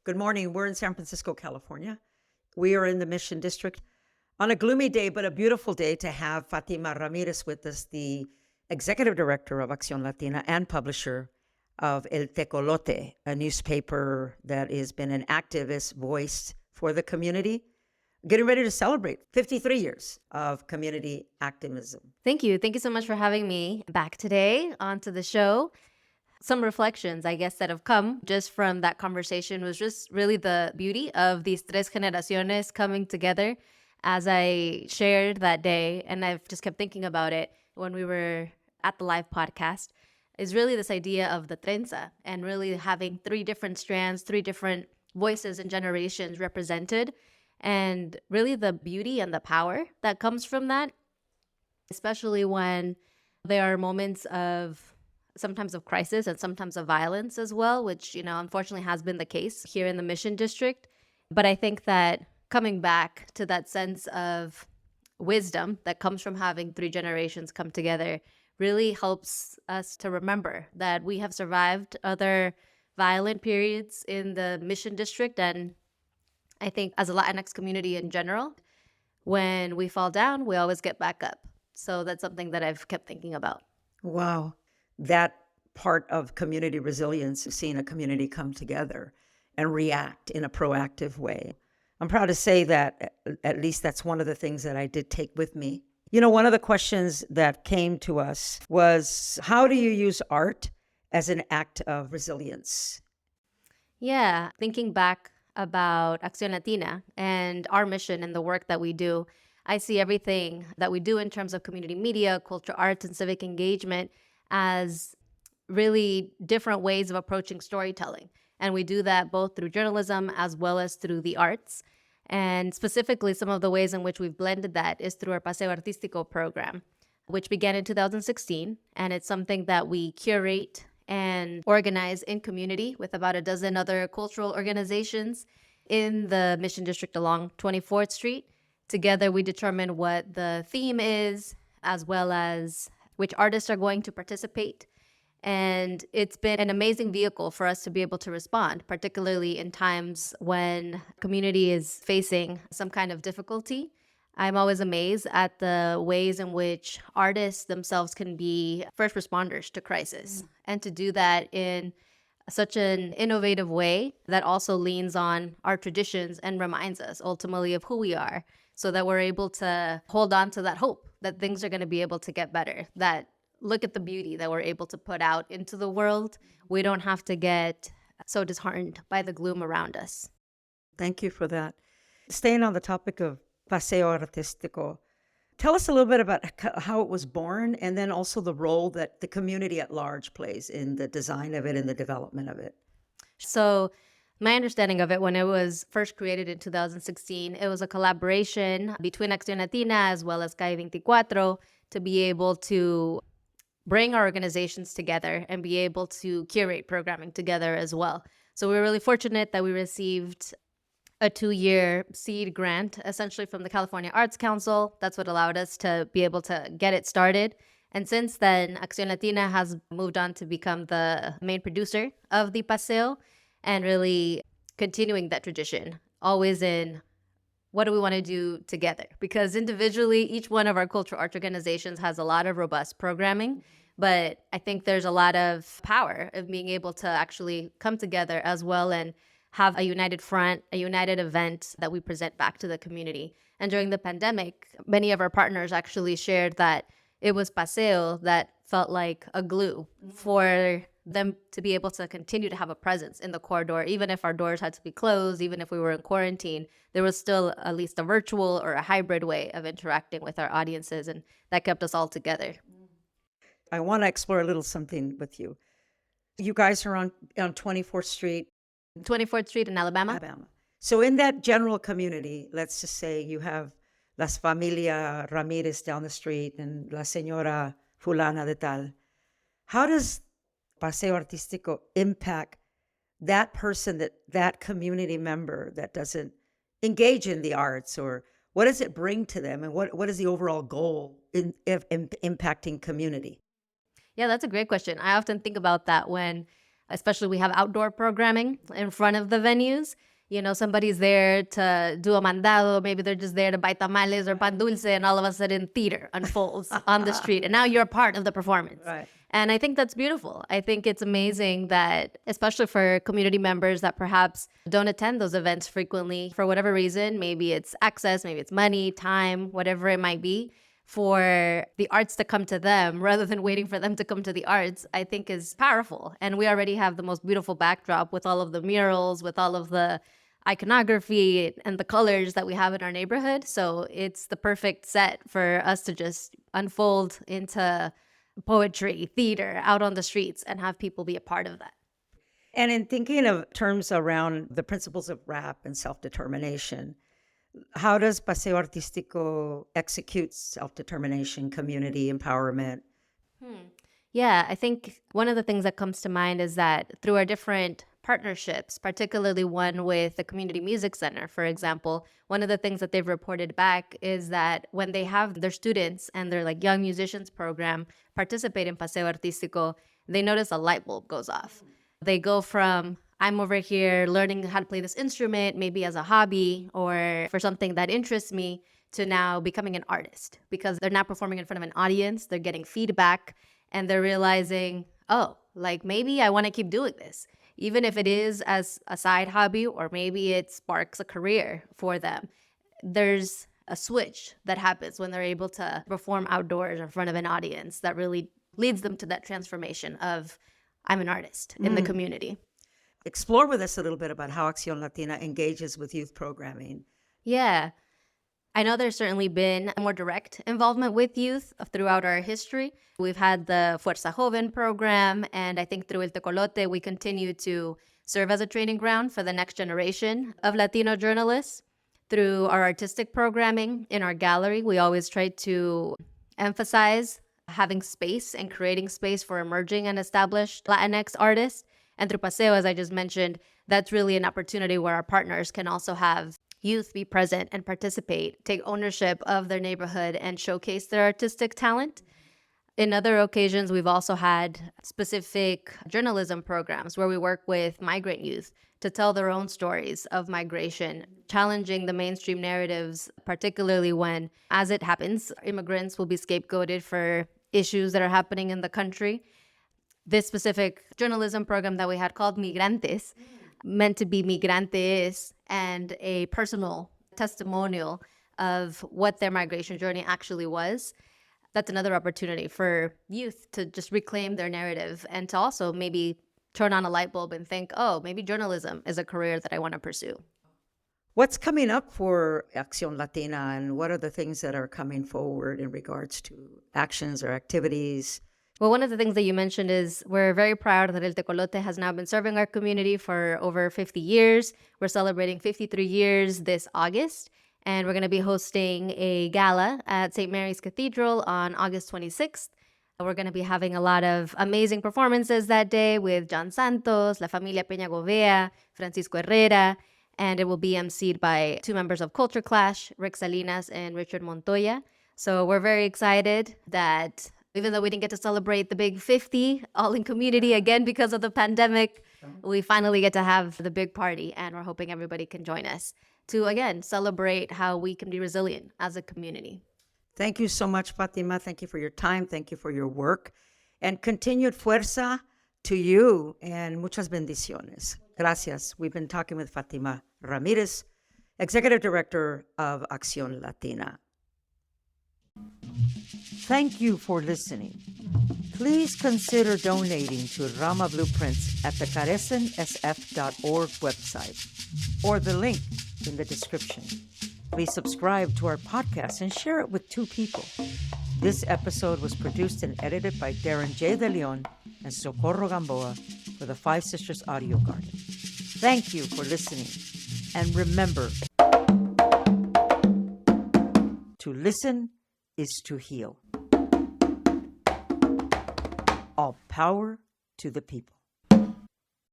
Good morning. We're in San Francisco, California. We are in the Mission District on a gloomy day, but a beautiful day to have Fatima Ramirez with us, the executive director of Acción Latina and publisher of El Tecolote, a newspaper that has been an activist voice for the community, getting ready to celebrate 53 years of community activism. Thank you. Thank you so much for having me back today onto the show. Some reflections, I guess, that have come just from that conversation was just really the beauty of these tres generaciones coming together as I shared that day. And I've just kept thinking about it when we were at the live podcast, is really this idea of the trenza and really having three different strands, three different voices and generations represented, and really the beauty and the power that comes from that, especially when there are moments of sometimes of crisis and sometimes of violence as well, which, unfortunately has been the case here in the Mission District. But I think that coming back to that sense of wisdom that comes from having three generations come together really helps us to remember that we have survived other violent periods in the Mission District. And I think as a Latinx community in general, when we fall down, we always get back up. So that's something that I've kept thinking about. Wow. That part of community resilience is seeing a community come together and react in a proactive way. I'm proud to say that at least that's one of the things that I did take with me. One of the questions that came to us was, how do you use art as an act of resilience? Yeah, thinking back about Acción Latina and our mission and the work that we do, I see everything that we do in terms of community media, culture, arts, and civic engagement as really different ways of approaching storytelling. And we do that both through journalism as well as through the arts. And specifically, some of the ways in which we've blended that is through our Paseo Artístico program, which began in 2016. And it's something that we curate and organize in community with about a dozen other cultural organizations in the Mission District along 24th Street. Together, we determine what the theme is, as well as which artists are going to participate. And it's been an amazing vehicle for us to be able to respond, particularly in times when community is facing some kind of difficulty. I'm always amazed at the ways in which artists themselves can be first responders to crisis, and to do that in such an innovative way that also leans on our traditions and reminds us ultimately of who we are, so that we're able to hold on to that hope that things are going to be able to get better, that look at the beauty that we're able to put out into the world. We don't have to get so disheartened by the gloom around us. Thank you for that. Staying on the topic of Paseo Artístico, tell us a little bit about how it was born, and then also the role that the community at large plays in the design of it and the development of it. So my understanding of it, when it was first created in 2016, it was a collaboration between Acción Latina as well as Calle 24 to be able to bring our organizations together and be able to curate programming together as well. So we were really fortunate that we received a 2-year seed grant, essentially from the California Arts Council. That's what allowed us to be able to get it started. And since then, Acción Latina has moved on to become the main producer of the Paseo, and really continuing that tradition, always in what do we want to do together? Because individually, each one of our cultural arts organizations has a lot of robust programming, but I think there's a lot of power of being able to actually come together as well and have a united front, a united event that we present back to the community. And during the pandemic, many of our partners actually shared that it was Paseo that felt like a glue for them to be able to continue to have a presence in the corridor. Even if our doors had to be closed, even if we were in quarantine, there was still at least a virtual or a hybrid way of interacting with our audiences, and that kept us all together. I want to explore a little something with you. You guys are on 24th Street. 24th Street in Alabama. So in that general community, let's just say you have Las Familia Ramirez down the street and La Señora Fulana de Tal. How does Paseo Artístico impact that person, that community member that doesn't engage in the arts? Or what does it bring to them? And what is the overall goal in impacting community? Yeah, that's a great question. I often think about that when especially we have outdoor programming in front of the venues. Somebody's there to do a mandado. Maybe they're just there to buy tamales or pan dulce, and all of a sudden theater unfolds on the street. And now you're a part of the performance. Right. And I think that's beautiful. I think it's amazing that, especially for community members that perhaps don't attend those events frequently for whatever reason, maybe it's access, maybe it's money, time, whatever it might be, for the arts to come to them rather than waiting for them to come to the arts, I think is powerful. And we already have the most beautiful backdrop with all of the murals, with all of the iconography and the colors that we have in our neighborhood. So it's the perfect set for us to just unfold into poetry, theater, out on the streets, and have people be a part of that. And in thinking of terms around the principles of rap and self-determination, how does Paseo Artístico execute self-determination, community empowerment? Yeah, I think one of the things that comes to mind is that through our different partnerships, particularly one with the Community Music Center, for example, one of the things that they've reported back is that when they have their students and their young musicians program participate in Paseo Artístico, they notice a light bulb goes off. They go from, I'm over here learning how to play this instrument, maybe as a hobby or for something that interests me, to now becoming an artist, because they're now performing in front of an audience, they're getting feedback, and they're realizing, oh, maybe I want to keep doing this, even if it is as a side hobby, or maybe it sparks a career for them. There's a switch that happens when they're able to perform outdoors in front of an audience that really leads them to that transformation of, I'm an artist in the community. Explore with us a little bit about how Acción Latina engages with youth programming. Yeah. I know there's certainly been more direct involvement with youth throughout our history. We've had the Fuerza Joven program, and I think through El Tecolote, we continue to serve as a training ground for the next generation of Latino journalists. Through our artistic programming in our gallery, we always try to emphasize having space and creating space for emerging and established Latinx artists. And through Paseo, as I just mentioned, that's really an opportunity where our partners can also have youth be present and participate, take ownership of their neighborhood, and showcase their artistic talent. In other occasions, we've also had specific journalism programs where we work with migrant youth to tell their own stories of migration, challenging the mainstream narratives, particularly when, as it happens, immigrants will be scapegoated for issues that are happening in the country. This specific journalism program that we had called Migrantes, meant to be migrantes, and a personal testimonial of what their migration journey actually was. That's another opportunity for youth to just reclaim their narrative and to also maybe turn on a light bulb and think, oh, maybe journalism is a career that I want to pursue. What's coming up for Acción Latina, and what are the things that are coming forward in regards to actions or activities? Well, one of the things that you mentioned is we're very proud that El Tecolote has now been serving our community for over 50 years. We're celebrating 53 years this August, and we're going to be hosting a gala at St. Mary's Cathedral on August 26th. We're going to be having a lot of amazing performances that day with John Santos, La Familia Peña Govea, Francisco Herrera, and it will be emceed by two members of Culture Clash, Rick Salinas and Richard Montoya. So we're very excited that even though we didn't get to celebrate the big 50 all in community again because of the pandemic, we finally get to have the big party, and we're hoping everybody can join us to, again, celebrate how we can be resilient as a community. Thank you so much, Fatima. Thank you for your time. Thank you for your work. And continued fuerza to you, and muchas bendiciones. Gracias. We've been talking with Fatima Ramirez, Executive Director of Acción Latina. Thank you for listening. Please consider donating to RAMA Blueprints at the CARECENSF.org website or the link in the description. Please subscribe to our podcast and share it with 2 people. This episode was produced and edited by Darren J. De Leon and Socorro Gamboa for the Five Sisters Audio Garden. Thank you for listening. And remember, to listen is to heal. All power to the people.